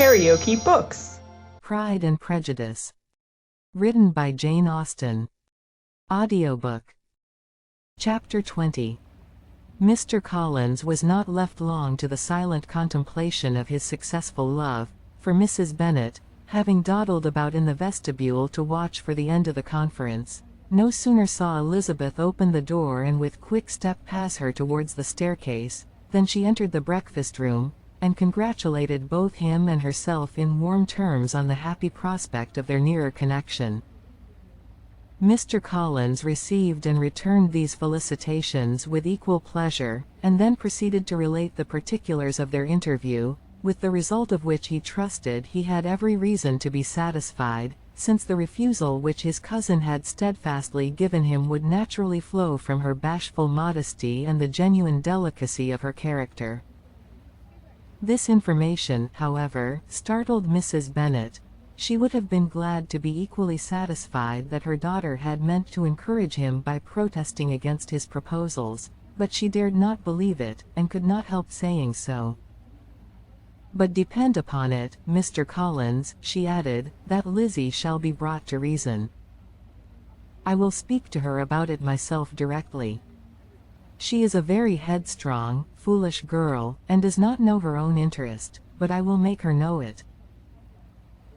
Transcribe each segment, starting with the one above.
KaraokeBooks. Pride and Prejudice. Written by Jane Austen. Audiobook. Chapter 20. Mr. Collins was not left long to the silent contemplation of his successful love, for Mrs. Bennet, having dawdled about in the vestibule to watch for the end of the conference, no sooner saw Elizabeth open the door and with quick step pass her towards the staircase, than she entered the breakfast-room, and congratulated both him and herself in warm terms on the happy prospect of their nearer connection. Mr. Collins received and returned these felicitations with equal pleasure, and then proceeded to relate the particulars of their interview, with the result of which he trusted he had every reason to be satisfied, since the refusal which his cousin had steadfastly given him would naturally flow from her bashful modesty and the genuine delicacy of her character. This information, however, startled Mrs. Bennet. She would have been glad to be equally satisfied that her daughter had meant to encourage him by protesting against his proposals, but she dared not believe it, and could not help saying so. "But depend upon it, Mr. Collins," she added, "that Lizzie shall be brought to reason. I will speak to her about it myself directly. She is a very headstrong, foolish girl, and does not know her own interest, but I will make her know it."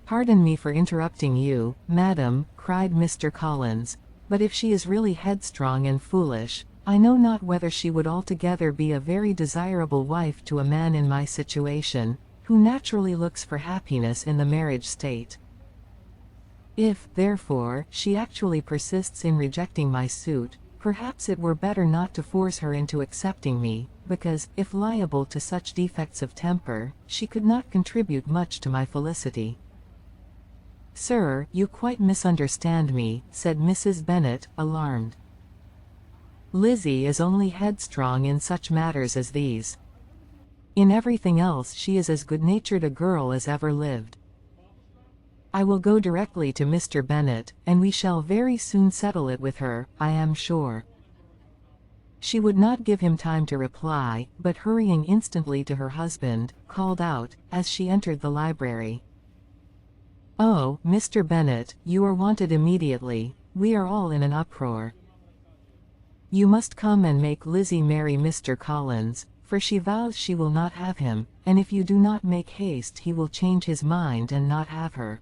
"Pardon me for interrupting you, madam," cried Mr. Collins, "but if she is really headstrong and foolish, I know not whether she would altogether be a very desirable wife to a man in my situation, who naturally looks for happiness in the marriage state. If, therefore, she actually persists in rejecting my suit, perhaps it were better not to force her into accepting me, because, if liable to such defects of temper, she could not contribute much to my felicity." "Sir, you quite misunderstand me," said Mrs. Bennet, alarmed. "Lizzie is only headstrong in such matters as these. In everything else she is as good-natured a girl as ever lived. I will go directly to Mr. Bennet, and we shall very soon settle it with her, I am sure." She would not give him time to reply, but hurrying instantly to her husband, called out, as she entered the library, "Oh, Mr. Bennet, you are wanted immediately. We are all in an uproar. You must come and make Lizzie marry Mr. Collins, for she vows she will not have him, and if you do not make haste he will change his mind and not have her."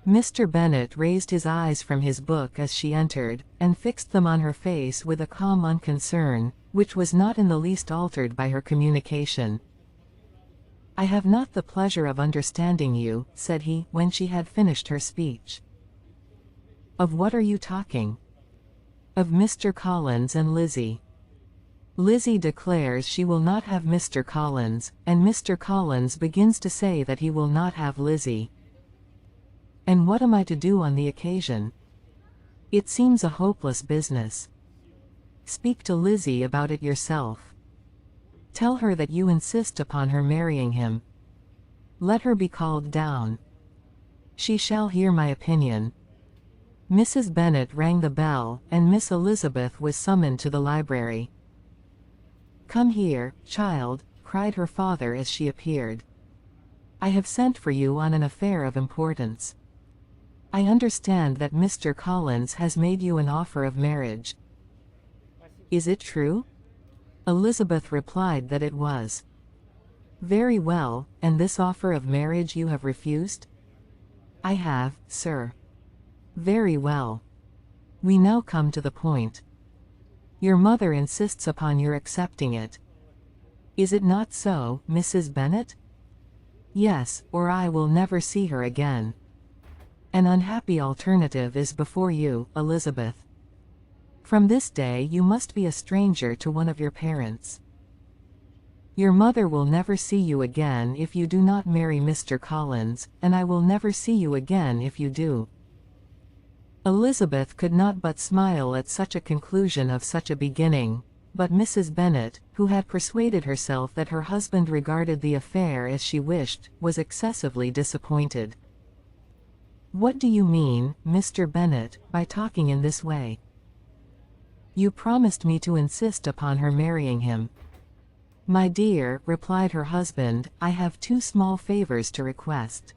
Mr. Bennet raised his eyes from his book as she entered, and fixed them on her face with a calm unconcern, which was not in the least altered by her communication. "I have not the pleasure of understanding you," said he, when she had finished her speech. "Of what are you talking?" "Of Mr. Collins and Lizzie. Lizzie declares she will not have Mr. Collins, and Mr. Collins begins to say that he will not have Lizzie. And what am I to do on the occasion? It seems a hopeless business. Speak to Lizzie about it yourself. Tell her that you insist upon her marrying him. Let her be called down. She shall hear my opinion." Mrs. Bennet rang the bell, and Miss Elizabeth was summoned to the library. "Come here, child," cried her father as she appeared. "I have sent for you on an affair of importance. I understand that Mr. Collins has made you an offer of marriage. Is it true?" Elizabeth replied that it was. "Very well, and this offer of marriage you have refused?" "I have, sir." "Very well. We now come to the point. Your mother insists upon your accepting it. Is it not so, Mrs. Bennet?" "Yes, or I will never see her again. An unhappy alternative is before you, Elizabeth. From this day you must be a stranger to one of your parents. Your mother will never see you again if you do not marry Mr. Collins, and I will never see you again if you do." Elizabeth could not but smile at such a conclusion of such a beginning, but Mrs. Bennet, who had persuaded herself that her husband regarded the affair as she wished, was excessively disappointed. "What do you mean, Mr. Bennet, by talking in this way? You promised me to insist upon her marrying him." "My dear," replied her husband, "I have two small favors to request.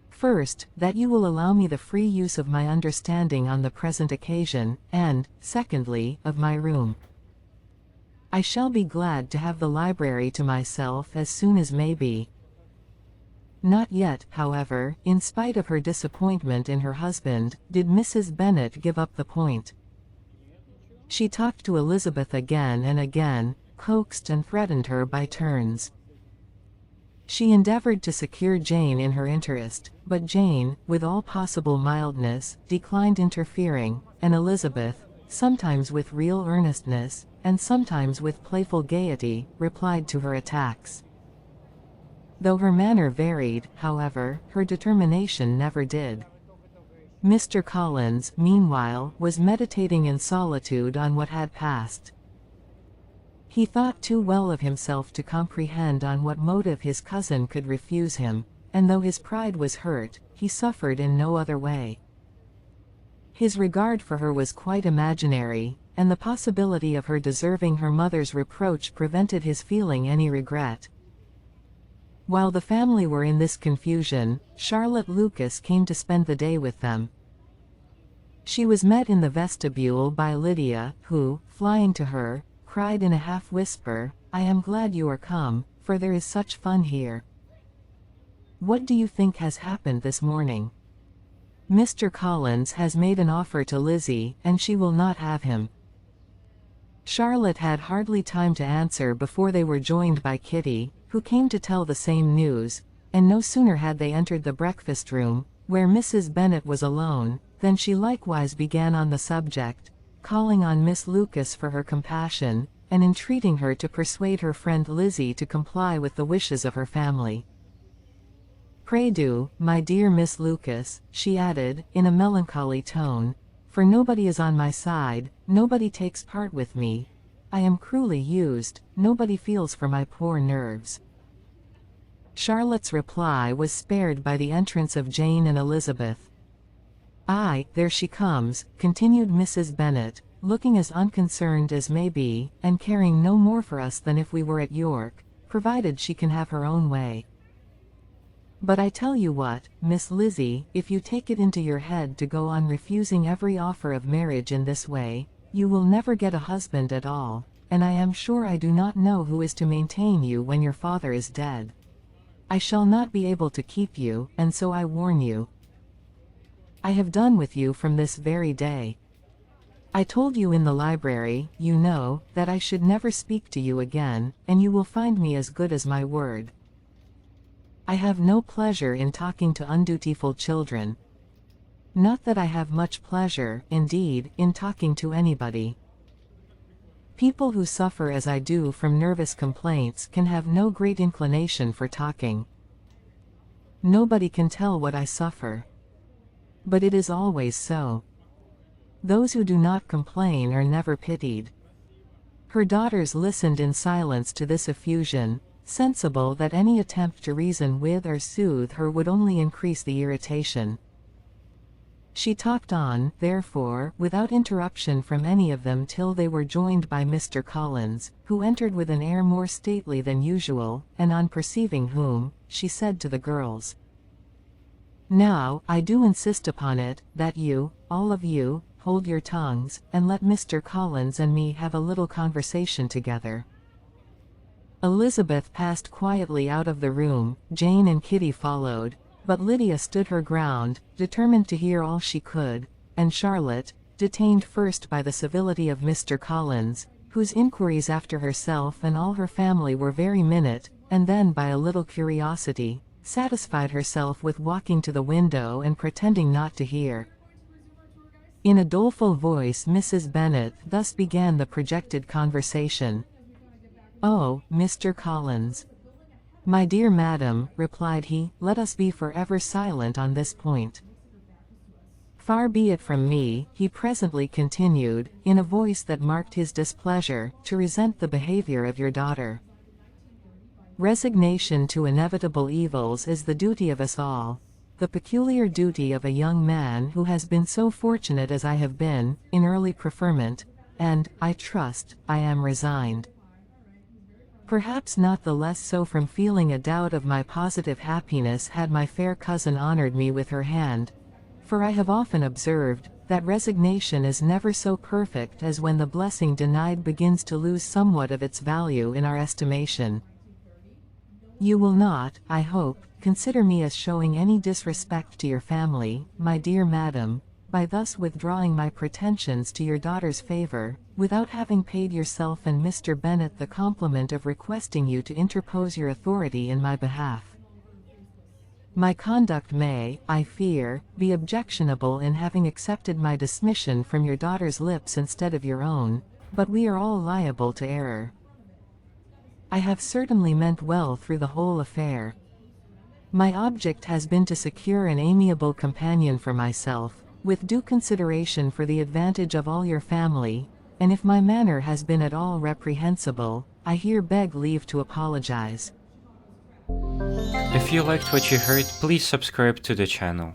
First, that you will allow me the free use of my understanding on the present occasion, and, secondly, of my room. I shall be glad to have the library to myself as soon as may be." Not yet, however, in spite of her disappointment in her husband, did Mrs. Bennet give up the point. She talked to Elizabeth again and again, coaxed and threatened her by turns. She endeavored to secure Jane in her interest, but Jane, with all possible mildness, declined interfering, and Elizabeth, sometimes with real earnestness, and sometimes with playful gaiety, replied to her attacks. Though her manner varied, however, her determination never did. Mr. Collins, meanwhile, was meditating in solitude on what had passed. He thought too well of himself to comprehend on what motive his cousin could refuse him, and though his pride was hurt, he suffered in no other way. His regard for her was quite imaginary, and the possibility of her deserving her mother's reproach prevented his feeling any regret. While the family were in this confusion, Charlotte Lucas came to spend the day with them. She was met in the vestibule by Lydia, who, flying to her, cried in a half-whisper, "I am glad you are come, for there is such fun here. What do you think has happened this morning? Mr. Collins has made an offer to Lizzie, and she will not have him." Charlotte had hardly time to answer before they were joined by Kitty, who came to tell the same news, and no sooner had they entered the breakfast-room, where Mrs. Bennet was alone, than she likewise began on the subject, calling on Miss Lucas for her compassion, and entreating her to persuade her friend Lizzie to comply with the wishes of her family. "Pray do, my dear Miss Lucas," she added, in a melancholy tone, "for nobody is on my side, nobody takes part with me. I am cruelly used, nobody feels for my poor nerves." Charlotte's reply was spared by the entrance of Jane and Elizabeth. "Aye, there she comes," continued Mrs. Bennet, looking as unconcerned as may be, and caring no more for us than if we were at York, provided she can have her own way. "But I tell you what, Miss Lizzie, if you take it into your head to go on refusing every offer of marriage in this way, you will never get a husband at all, and I am sure I do not know who is to maintain you when your father is dead. I shall not be able to keep you, and so I warn you. I have done with you from this very day. I told you in the library, you know, that I should never speak to you again, and you will find me as good as my word. I have no pleasure in talking to undutiful children. Not that I have much pleasure, indeed, in talking to anybody. People who suffer as I do from nervous complaints can have no great inclination for talking. Nobody can tell what I suffer. But it is always so. Those who do not complain are never pitied." Her daughters listened in silence to this effusion, sensible that any attempt to reason with or soothe her would only increase the irritation. She talked on, therefore, without interruption from any of them till they were joined by Mr. Collins, who entered with an air more stately than usual, and on perceiving whom, she said to the girls, "Now, I do insist upon it, that you, all of you, hold your tongues, and let Mr. Collins and me have a little conversation together." Elizabeth passed quietly out of the room, Jane and Kitty followed, but Lydia stood her ground, determined to hear all she could, and Charlotte, detained first by the civility of Mr. Collins, whose inquiries after herself and all her family were very minute, and then by a little curiosity, satisfied herself with walking to the window and pretending not to hear. In a doleful voice Mrs. Bennet thus began the projected conversation. "Oh, Mr. Collins." "My dear madam," replied he, "let us be forever silent on this point." "Far be it from me," he presently continued, in a voice that marked his displeasure, "to resent the behavior of your daughter. Resignation to inevitable evils is the duty of us all, the peculiar duty of a young man who has been so fortunate as I have been, in early preferment, and, I trust, I am resigned. Perhaps not the less so from feeling a doubt of my positive happiness had my fair cousin honored me with her hand, for I have often observed that resignation is never so perfect as when the blessing denied begins to lose somewhat of its value in our estimation. You will not, I hope, consider me as showing any disrespect to your family, my dear madam, by thus withdrawing my pretensions to your daughter's favor, without having paid yourself and Mr. Bennet the compliment of requesting you to interpose your authority in my behalf. My conduct may, I fear, be objectionable in having accepted my dismission from your daughter's lips instead of your own, but we are all liable to error. I have certainly meant well through the whole affair. My object has been to secure an amiable companion for myself, with due consideration for the advantage of all your family, and if my manner has been at all reprehensible, I here beg leave to apologize. If you liked what you heard, please subscribe to the channel.